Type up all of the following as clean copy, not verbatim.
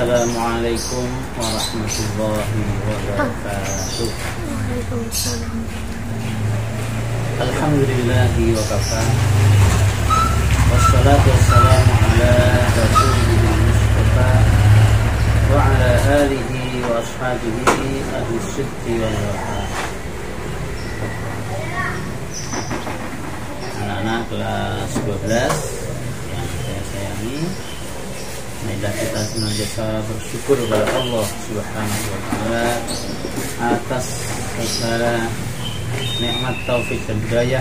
Assalamualaikum warahmatullahi wabarakatuh. Waalaikumsalam. Alhamdulillahi wa kafa. Wassalatu wassalamu ala rasulil mustafa wa ala alihi wa ashabihi ahli sidqi wal wafa. Anak-anak kelas 12 yang saya sayangi, marilah kita senantiasa bersyukur kepada Allah Subhanahu wa taala atas segala nikmat taufik dan hidayah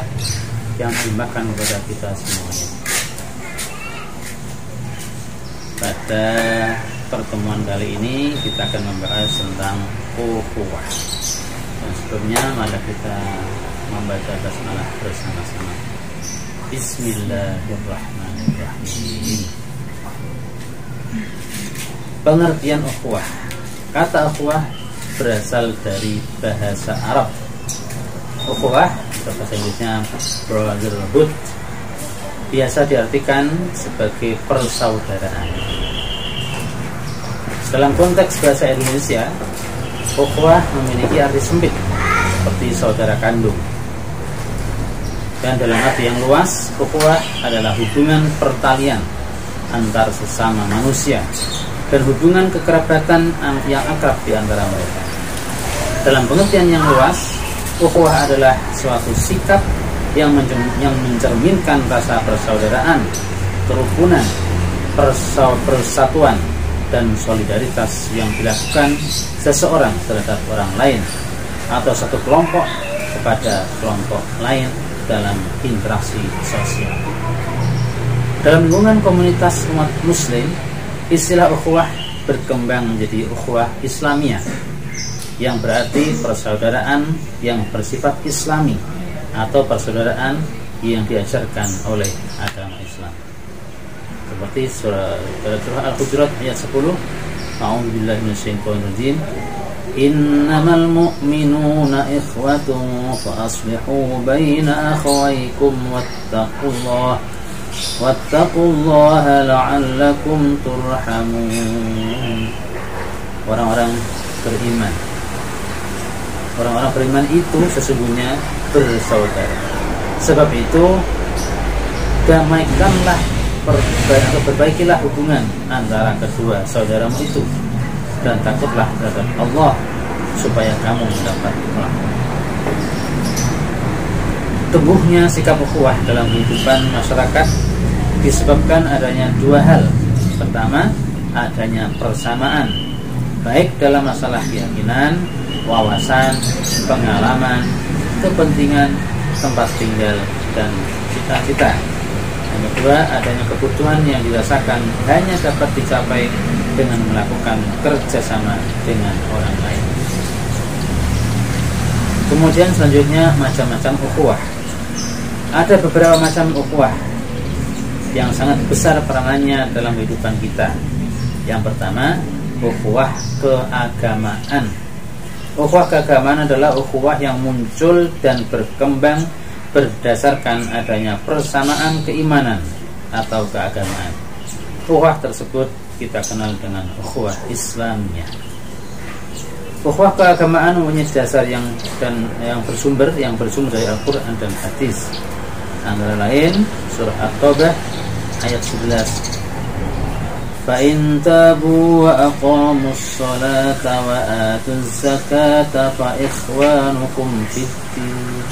yang dilimpahkan kepada kita semuanya. Pada pertemuan kali ini kita akan membahas tentang ukhuwah. Dan sebelumnya mari kita membaca basmalah bersama-sama. Bismillahirrahmanirrahim. Pengertian ukhuwah. Kata ukhuwah berasal dari bahasa Arab. Ukhuwah, bahasa Inggrisnya brotherhood, biasa diartikan sebagai persaudaraan. Dalam konteks bahasa Indonesia, ukhuwah memiliki arti sempit seperti saudara kandung. Dan dalam arti yang luas, ukhuwah adalah hubungan pertalian antar sesama manusia dan hubungan kekerabatan yang akrab di antara mereka. Dalam pengertian yang luas, ukhuwah adalah suatu sikap yang mencerminkan rasa persaudaraan, kerukunan, persatuan, dan solidaritas yang dilakukan seseorang terhadap orang lain atau satu kelompok kepada kelompok lain dalam interaksi sosial. Dalam lingkungan komunitas umat muslim, istilah ukhuwah berkembang menjadi ukhuwah Islamiyah, yang berarti persaudaraan yang bersifat islami atau persaudaraan yang diajarkan oleh agama Islam. Seperti surah Al-Hujurat ayat 10, A'udzubillahi minasyaitonir rajim. Innamal mu'minuna ikhwatun fa aslihu baina akhawaykum wattaqullaha la'allakum turhamun. Orang-orang beriman itu sesungguhnya bersaudara. Sebab itu damaikanlah atau perbaikilah hubungan antara kedua saudaramu itu, dan takutlah terhadap Allah supaya kamu mendapat rahmat. Tumbuhnya sikap ukhuwah dalam kehidupan masyarakat disebabkan adanya dua hal. Pertama, adanya persamaan, baik dalam masalah keyakinan, wawasan, pengalaman, kepentingan, tempat tinggal, dan cita-cita. Yang kedua, adanya kebutuhan yang dirasakan hanya dapat dicapai dengan melakukan kerjasama dengan orang lain. Kemudian selanjutnya macam-macam ukhuwah. Ada beberapa macam ukhuwah yang sangat besar peranannya dalam kehidupan kita. Yang pertama, ukhuwah keagamaan. Ukhuwah keagamaan adalah ukhuwah yang muncul dan berkembang berdasarkan adanya persamaan keimanan atau keagamaan. Ukhuwah tersebut kita kenal dengan ukhuwah Islamiyah. Ukhuwah keagamaan mempunyai dasar yang bersumber dari Al-Quran dan hadis. Antara lain surah At-Taubah ayat 11. فَإِن تَابُوا وَأَقَامُوا الصَّلَاةَ وَآتُوا الزَّكَاةَ فَإِخْوَانُكُمْ فِي الدِّينِ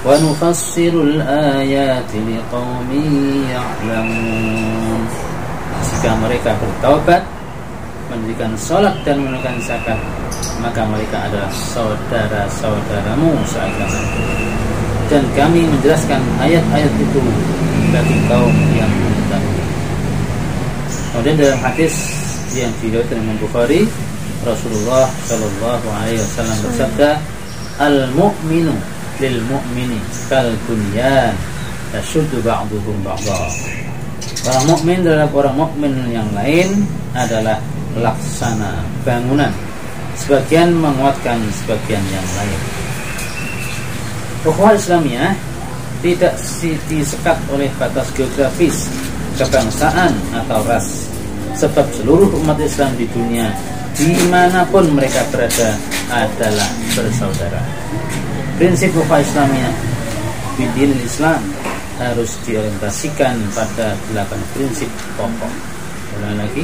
وَنُفَصِّلُ الْآيَاتِ لِقَوْمٍ يَعْلَمُونَ. Jika mereka bertaubat, mendirikan salat dan menunaikan zakat, maka mereka adalah saudara-saudaramu seagama. Dan kami menjelaskan ayat-ayat itu bagi kaum yang mengetahui. Kemudian dalam hadis yang diriwayatkan Imam Bukhari, Rasulullah Shallallahu Alaihi Wasallam bersabda, "Al-mu'minu lil mu'mini kal bunyan yashuddu ba'duhum ba'dha." Orang mukmin terhadap orang mukmin yang lain adalah laksana bangunan, sebagian menguatkan sebagian yang lain. Ukhuwah Islamiyah tidak disekat oleh batas geografis, kebangsaan atau ras. sebab seluruh umat Islam di dunia dimanapun mereka berada adalah bersaudara. Prinsip ukhuwah Islamiyah bidin Islam harus diorientasikan pada 8 prinsip pokok. Ulang lagi,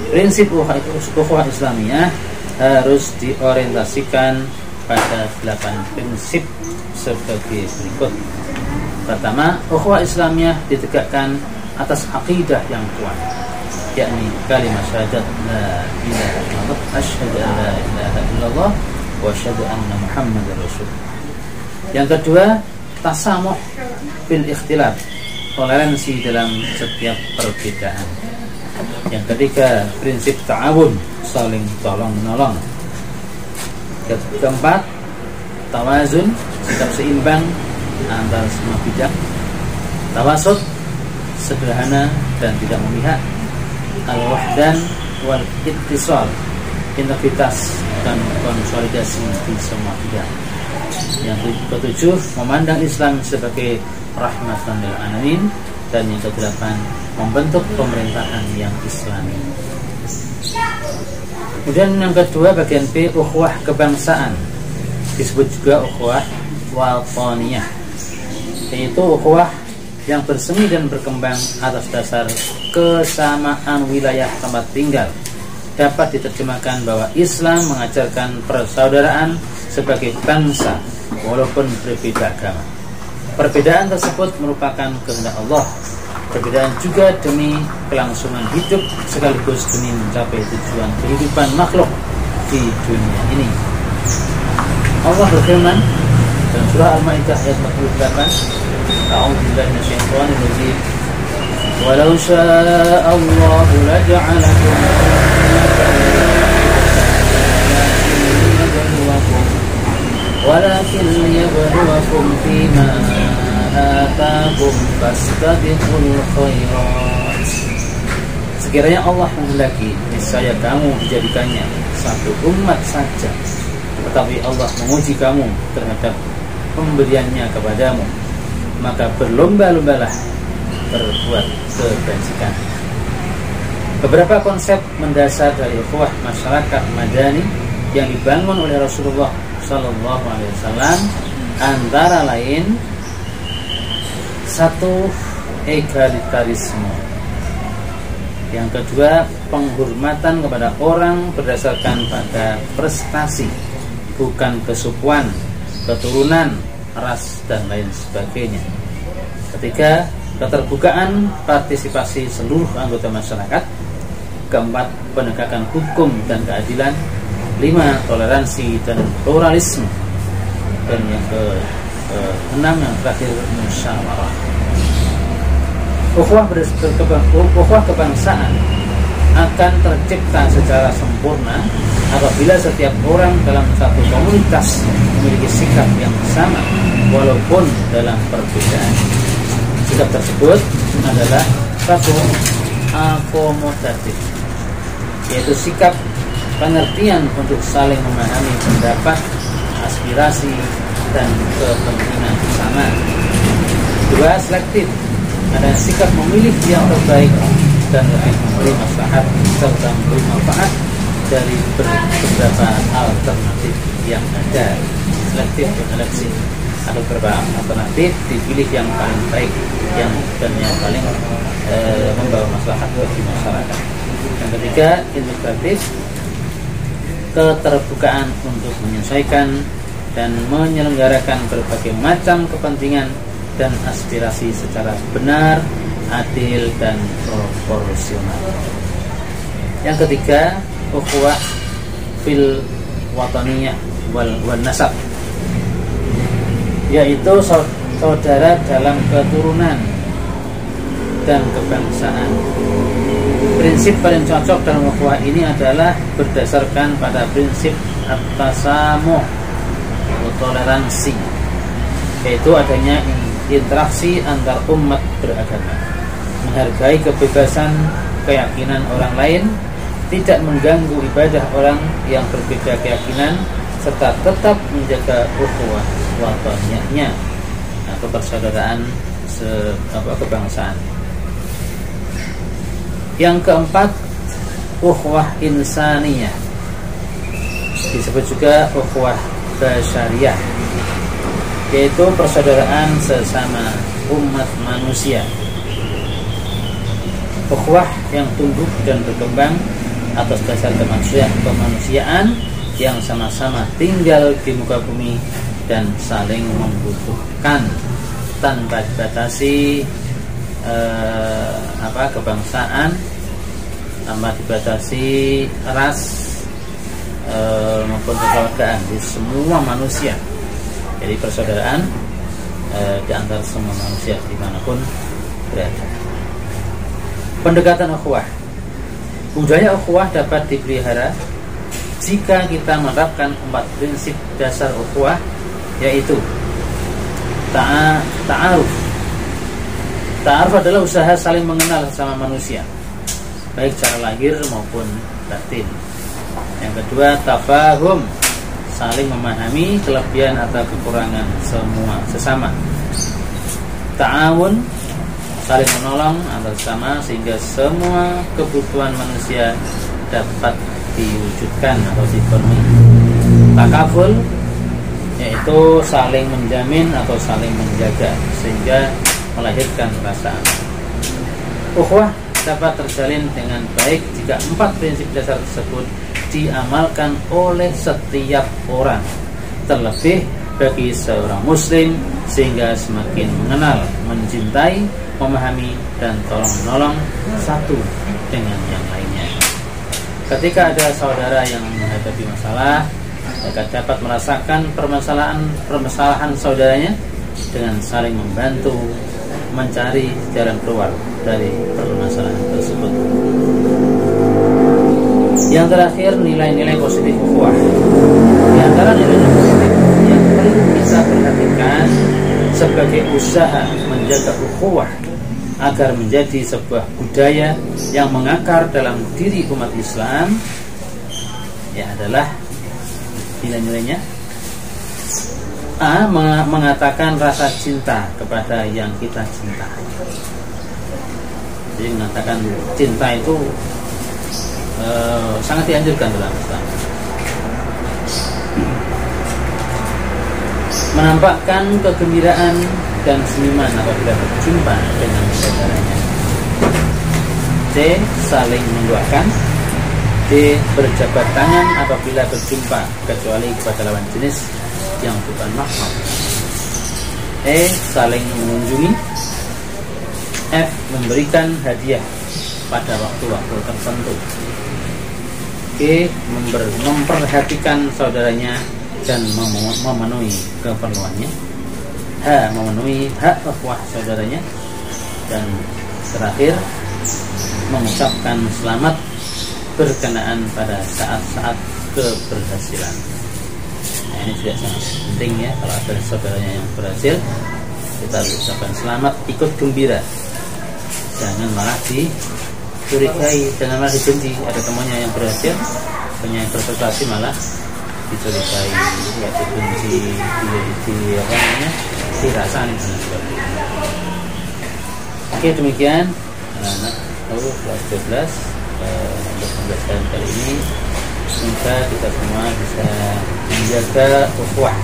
prinsip ukhuwah Islamiyah harus diorientasikan pada 8 prinsip sebagai berikut. Pertama, ukhuwah Islamiyah ditegakkan atas akidah yang kuat, yakni kalimat syahadat la ilaha illallah, asyhadu an la ilaha illallah wa asyhadu anna muhammadar rasul. Yang kedua, tasamuh fil ikhtilaf, toleransi dalam setiap perbedaan. Yang ketiga, prinsip ta'awun, saling tolong-menolong. Yang keempat, tawazun, sikap seimbang antara semua bidang. Tawasud, sederhana dan tidak memihak. Al-wahdan wal ittisal, integritas dan konsolidasi di semua bidang. Yang ketujuh, memandang Islam sebagai rahmatan lil alamin. Dan yang kedelapan, membentuk pemerintahan yang Islami. Kemudian yang kedua, bagian B, ukhuwah kebangsaan, disebut juga ukhuwah wataniyah, yaitu ukhuwah yang bersemi dan berkembang atas dasar kesamaan wilayah tempat tinggal. Dapat diterjemahkan bahwa Islam mengajarkan persaudaraan sebagai bangsa walaupun berbeda agama. Perbedaan tersebut merupakan kehendak Allah. Perbedaan juga demi kelangsungan hidup sekaligus demi mencapai tujuan kehidupan makhluk di dunia ini. Allah berfirman dalam surah Al-Maidah ayat 48, A'udzubillahi minasyaitonir rajim. Walau syaa'a Allahu laja'alakum walakin liyabluwakum fima ataakum fastabiqul khairat. Sekiranya Allah menghendaki, niscaya kamu dijadikannya satu umat saja, tetapi Allah menguji kamu terhadap pemberiannya kepadamu, maka berlomba-lombalah berbuat kebajikan. Beberapa konsep mendasar dari ukhuwah masyarakat madani yang dibangun oleh Rasulullah Sallallahu Alaihi Wasallam antara lain: satu, egalitarisme. Yang kedua, penghormatan kepada orang berdasarkan pada prestasi, bukan kesukuan, keturunan, ras, dan lain sebagainya. Ketiga, keterbukaan partisipasi seluruh anggota masyarakat. Keempat, penegakan hukum dan keadilan. 5, toleransi dan pluralisme. Dan yang ke-6 yang terakhir, musyawarah. Ukhuwah kebangsaan akan tercipta secara sempurna apabila setiap orang dalam satu komunitas memiliki sikap yang sama walaupun dalam perbedaan. Sikap tersebut adalah satu, akomodatif, yaitu sikap pengertian untuk saling memahami pendapat, aspirasi, dan kepentingan bersama. 2, selektif, ada sikap memilih yang terbaik dan lebih memberi maslahat serta memberi manfaat dari beberapa alternatif yang ada. Selektif seleksi, ada beberapa alternatif, dipilih yang paling baik dan yang paling membawa maslahat bagi masyarakat. Yang ketiga, integratif, keterbukaan untuk menyesuaikan dan menyelenggarakan berbagai macam kepentingan dan aspirasi secara benar, adil, dan proporsional. Yang ketiga, ukhuwah fil wataniyah wal nasab, yaitu saudara dalam keturunan dan kebangsaan. Prinsip paling cocok dalam ukhuwah ini adalah berdasarkan pada prinsip at-tasamuh atau toleransi, yaitu adanya interaksi antar umat beragama, menghargai kebebasan keyakinan orang lain, tidak mengganggu ibadah orang yang berbeda keyakinan, serta tetap menjaga ukhuwah wataniyahnya atau persaudaraan kebangsaan. Yang keempat, ukhuwah insaniyah, disebut juga ukhuwah basyariyah, yaitu persaudaraan sesama umat manusia. Ukhuwah yang tumbuh dan berkembang atas dasar kemanusiaan yang sama-sama tinggal di muka bumi dan saling membutuhkan tanpa dibatasi kebangsaan, tanpa dibatasi ras maupun kekeluargaan di semua manusia. Jadi persaudaraan di antara semua manusia dimanapun berada. Pendekatan ukhuwah. Budaya ukhuwah dapat dipelihara jika kita menerapkan 4 prinsip dasar ukhuwah, yaitu ta'aruf. Ta'aruf adalah usaha saling mengenal sesama manusia, baik secara lahir maupun batin. Yang kedua, tafahum, saling memahami kelebihan atau kekurangan semua sesama. Ta'awun, saling menolong antar sesama sehingga semua kebutuhan manusia dapat diwujudkan atau dipenuhi. Takaful, yaitu saling menjamin atau saling menjaga sehingga melahirkan rasa aman. Ukhuwah dapat terjalin dengan baik jika 4 prinsip dasar tersebut diamalkan oleh setiap orang, terlebih bagi seorang muslim, sehingga semakin mengenal, mencintai, memahami, dan tolong-menolong satu dengan yang lainnya. Ketika ada saudara yang menghadapi masalah, mereka dapat merasakan permasalahan saudaranya dengan saling membantu mencari jalan keluar dari permasalahan tersebut. Yang terakhir, nilai-nilai positif ukhuwah. Di antara nilai-nilai positif yang perlu kita perhatikan sebagai usaha menjaga ukhuwah agar menjadi sebuah budaya yang mengakar dalam diri umat Islam, ya adalah nilai-nilainya. A. Mengatakan rasa cinta kepada yang kita cintai. Jadi mengatakan cinta itu sangat dianjurkan dalam Islam. Menampakkan kegembiraan dan senyuman apabila berjumpa dengan saudaranya. C. Saling mendoakan. D. Berjabat tangan apabila berjumpa kecuali kepada lawan jenis yang bukan mahram. E. Saling mengunjungi. F. Memberikan hadiah pada waktu-waktu tertentu. G. Memperhatikan saudaranya dan memenuhi keperluannya. H. Memenuhi hak ukhuwah saudaranya. Dan terakhir, mengucapkan selamat berkenaan pada saat-saat keberhasilan. Nah, ini juga sangat penting ya. Kalau ada saudaranya yang berhasil, kita ucapkan selamat, ikut gembira. Jangan malah dicurigai, jangan malah dibenci. Ada temannya yang berhasil, punya yang berprestasi, malah dicurigai, ya dibenci, dirasani dan sebagainya. Oke, demikian anak-anak kelas 12 untuk pembelajaran kali ini. Semoga kita semua bisa menjaga ukhuwah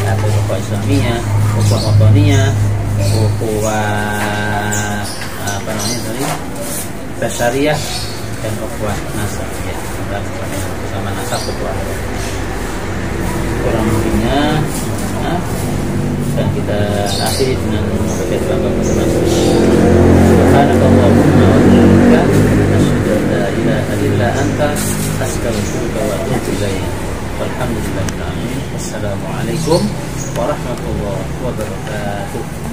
atau ukhuwah Islamiyah, ukhuwah wataniyah, ukhuwah basyariyah, dan ukhuwah nasabiyah. Bersama nasab ukhuwah. Kurang lebihnya dan kita akhiri dengan membaca doa bersama. Subhanakallahumma wa bihamdika asyhadu an la ilaha illa anta astaghfiruka wa atubu ilaik. Walhamdulillahirabbil alamin. Wassalamualaikum warahmatullahi wabarakatuh.